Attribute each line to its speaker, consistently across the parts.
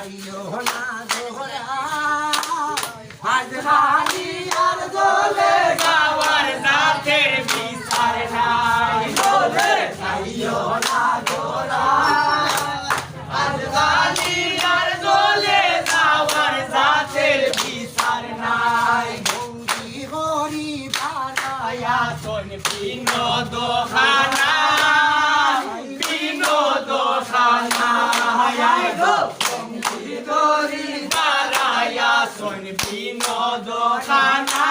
Speaker 1: যাইও না গোরা আজ হারি আর দোলে
Speaker 2: যাওয়ার জাতের বিচার নাই দোলে
Speaker 1: যাইও না গোরা
Speaker 2: আজ হারি আর দোলে যাওয়ার জাতের বিচার নাই
Speaker 1: গৌরী হরি বানায়া
Speaker 2: আসন বিনোদ খানা বিনোদ খানা গো
Speaker 1: গৌরী
Speaker 2: বারায়া শোন বিনোদ খানা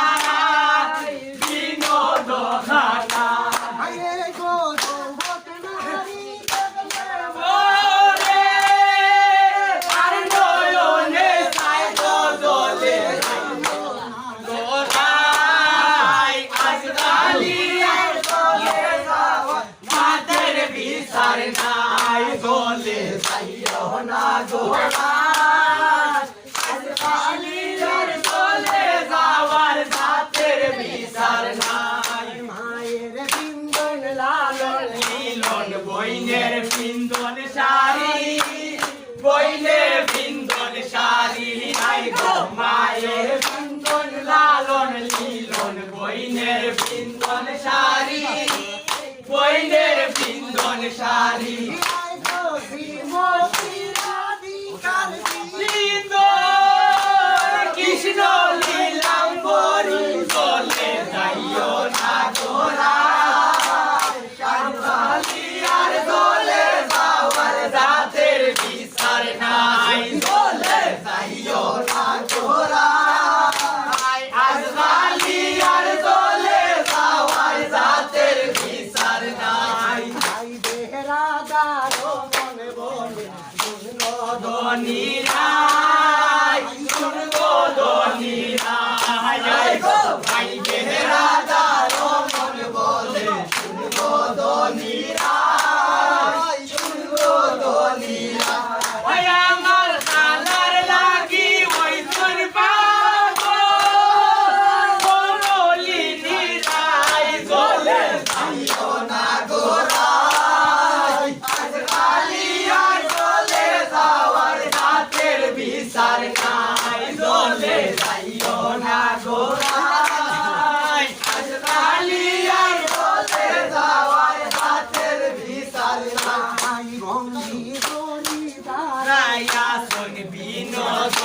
Speaker 2: বিনোদ খানা
Speaker 1: আয়ে গো যুবক নারী
Speaker 2: ওরে আর নয়নে সাই দোলে গোরাই আজ কালিয়ার দোলে মাতের বিচার নাই দোলে
Speaker 1: যাইও না গোরা
Speaker 2: আজ কালিয়ার দোলে যাওয়ার জাতের বিচার নাই
Speaker 1: মায়ের বিন্দন লালন
Speaker 2: মিলন বইনের বিন্দন শাড়ি বইনের বিন্দন শাড়ি নাই গো মায়ের বিন্দন লালন মিলন বইনের বিন্দন শাড়ি বইনের বিন্দন শাড়ি
Speaker 1: আয় গো শ্রীমতী রাধিকার
Speaker 2: বিন্দন কৃষ্ণ লীলাম্বরী দোলে যাইও না গোরা কালিয়ার দোলে যাওয়ার জাতের বিচার নাই দোলে যাইও না গোরা আজ কালিয়ার দোলে যাওয়ার জাতের বিচার নাই
Speaker 1: ভাই বেহরা দারো মনে বলে
Speaker 2: দনিরাই শুনগো দনিরাই গো ভাই বেহরা দারো মন বলে শুনগো দনিরাই শুনগো দনিরাই ওই আমার কালার লাগি ওই তোর বাবু বলি নিরাই দোলে যাইও না গোরাই আজ কালিয়ার দোলে যাওয়ার জাতের বিচার নাই দোলে যাইও না গোরাই আজ কালিয়ার দোলে যাওয়ার জাতের বিচার নাই
Speaker 1: ভাই বন্ধি গরি
Speaker 2: রায়া শোন বিনোদ